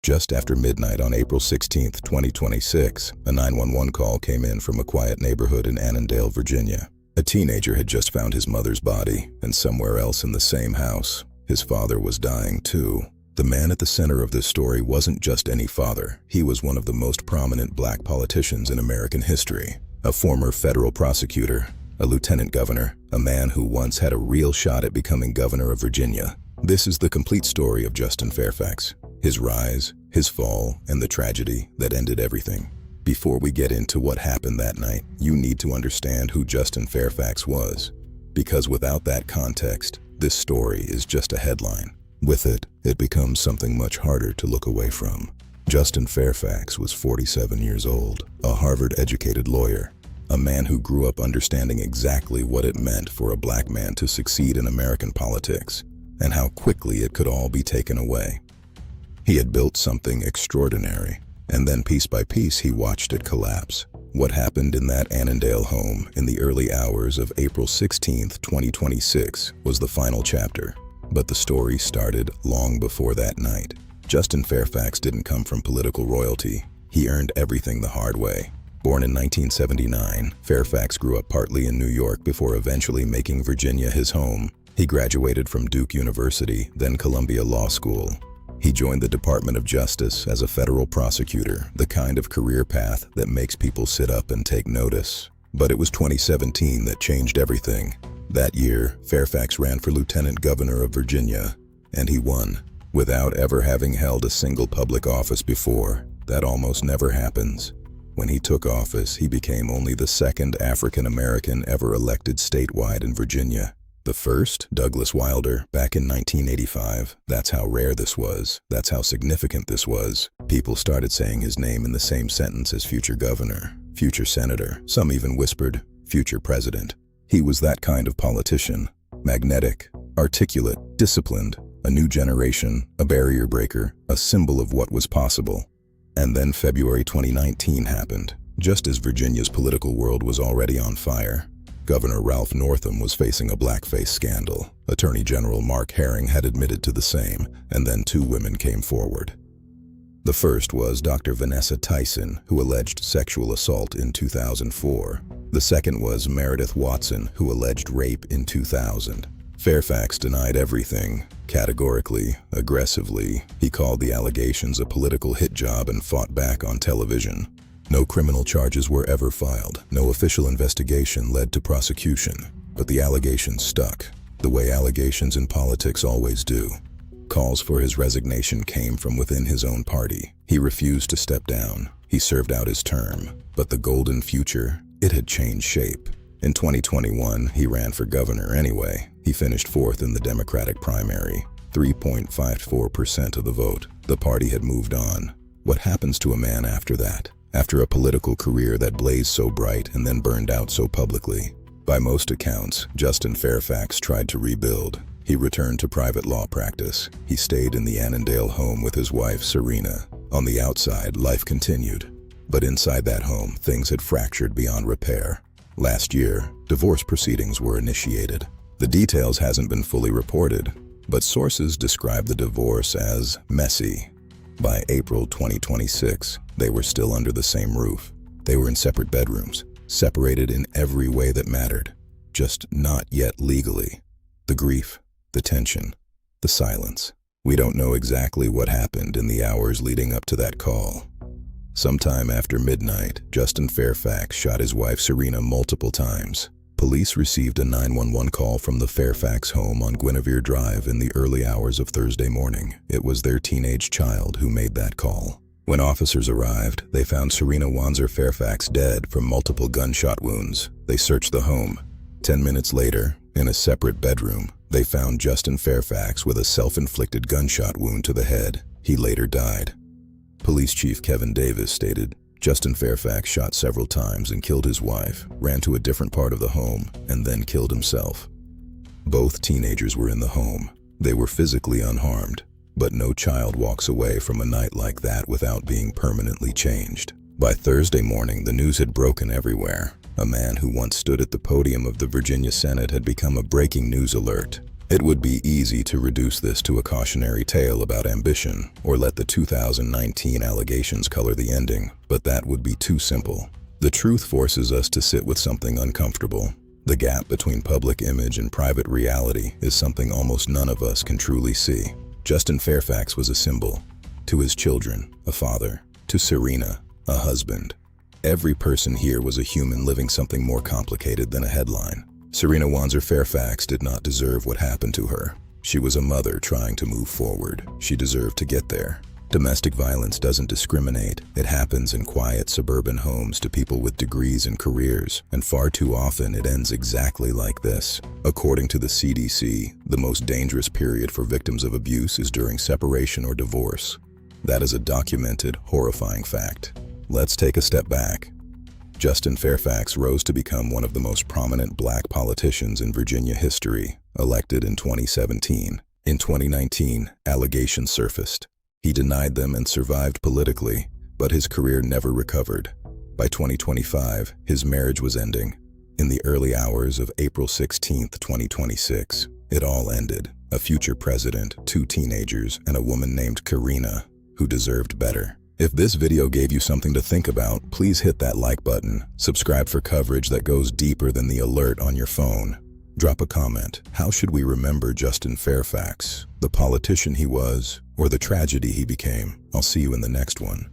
Just after midnight on April 16, 2026, a 911 call came in from a quiet neighborhood in Annandale, Virginia. A teenager had just found his mother's body, and somewhere else in the same house, his father was dying too. The man at the center of this story wasn't just any father. He was one of the most prominent black politicians in American history. A former federal prosecutor, a lieutenant governor, a man who once had a real shot at becoming governor of Virginia. This is the complete story of Justin Fairfax. His rise, his fall, and the tragedy that ended everything. Before we get into what happened that night, you need to understand who Justin Fairfax was. Because without that context, this story is just a headline. With it, it becomes something much harder to look away from. Justin Fairfax was 47 years old, a Harvard-educated lawyer, a man who grew up understanding exactly what it meant for a black man to succeed in American politics, and how quickly it could all be taken away. He had built something extraordinary, and then piece by piece he watched it collapse. What happened in that Annandale home in the early hours of April 16, 2026 was the final chapter. But the story started long before that night. Justin Fairfax didn't come from political royalty. He earned everything the hard way. Born in 1979, Fairfax grew up partly in New York before eventually making Virginia his home. He graduated from Duke University, then Columbia Law School. He joined the Department of Justice as a federal prosecutor, the kind of career path that makes people sit up and take notice. But it was 2017 that changed everything. That year, Fairfax ran for lieutenant governor of Virginia, and he won, without ever having held a single public office before. That almost never happens. When he took office, he became only the second African-American ever elected statewide in Virginia. The first, Douglas Wilder, back in 1985. That's how rare this was. That's how significant this was. People started saying his name in the same sentence as future governor, future senator. Some even whispered, future president. He was that kind of politician. Magnetic, articulate, disciplined, a new generation, a barrier breaker, a symbol of what was possible. And then February 2019 happened, just as Virginia's political world was already on fire. Governor Ralph Northam was facing a blackface scandal. Attorney General Mark Herring had admitted to the same, and then two women came forward. The first was Dr. Vanessa Tyson, who alleged sexual assault in 2004. The second was Meredith Watson, who alleged rape in 2000. Fairfax denied everything, categorically, aggressively. He called the allegations a political hit job and fought back on television. No criminal charges were ever filed. No official investigation led to prosecution. But the allegations stuck, the way allegations in politics always do. Calls for his resignation came from within his own party. He refused to step down. He served out his term. But the golden future, it had changed shape. In 2021, he ran for governor anyway. He finished fourth in the Democratic primary, 3.54% of the vote. The party had moved on. What happens to a man after that? After a political career that blazed so bright and then burned out so publicly? By most accounts, Justin Fairfax tried to rebuild. He returned to private law practice. He stayed in the Annandale home with his wife, Cerina. On the outside, life continued. But inside that home, things had fractured beyond repair. Last year, divorce proceedings were initiated. The details hasn't been fully reported, but sources describe the divorce as messy. By April 2026, they were still under the same roof. They were in separate bedrooms, separated in every way that mattered, just not yet legally. The grief, the tension, the silence. We don't know exactly what happened in the hours leading up to that call. Sometime after midnight, Justin Fairfax shot his wife Cerina multiple times. Police received a 911 call from the Fairfax home on Guinevere Drive in the early hours of Thursday morning. It was their teenage child who made that call. When officers arrived, they found Cerina Fairfax dead from multiple gunshot wounds. They searched the home. 10 minutes later, in a separate bedroom, they found Justin Fairfax with a self-inflicted gunshot wound to the head. He later died. Police Chief Kevin Davis stated, Justin Fairfax shot several times and killed his wife, ran to a different part of the home, and then killed himself. Both teenagers were in the home. They were physically unharmed, but no child walks away from a night like that without being permanently changed. By Thursday morning, the news had broken everywhere. A man who once stood at the podium of the Virginia Senate had become a breaking news alert. It would be easy to reduce this to a cautionary tale about ambition, or let the 2019 allegations color the ending, but that would be too simple. The truth forces us to sit with something uncomfortable. The gap between public image and private reality is something almost none of us can truly see. Justin Fairfax was a symbol. To his children, a father. To Cerina, a husband. Every person here was a human living something more complicated than a headline. Cerina Fairfax did not deserve what happened to her. She was a mother trying to move forward. She deserved to get there. Domestic violence doesn't discriminate. It happens in quiet suburban homes to people with degrees and careers, and far too often it ends exactly like this. According to the CDC, the most dangerous period for victims of abuse is during separation or divorce. That is a documented, horrifying fact. Let's take a step back. Justin Fairfax rose to become one of the most prominent black politicians in Virginia history, elected in 2017. In 2019, allegations surfaced. He denied them and survived politically, but his career never recovered. By 2025, his marriage was ending. In the early hours of April 16, 2026, it all ended. A future president, 2 teenagers, and a woman named Cerina, who deserved better. If this video gave you something to think about, please hit that like button. Subscribe for coverage that goes deeper than the alert on your phone. Drop a comment. How should we remember Justin Fairfax? The politician he was, or the tragedy he became? I'll see you in the next one.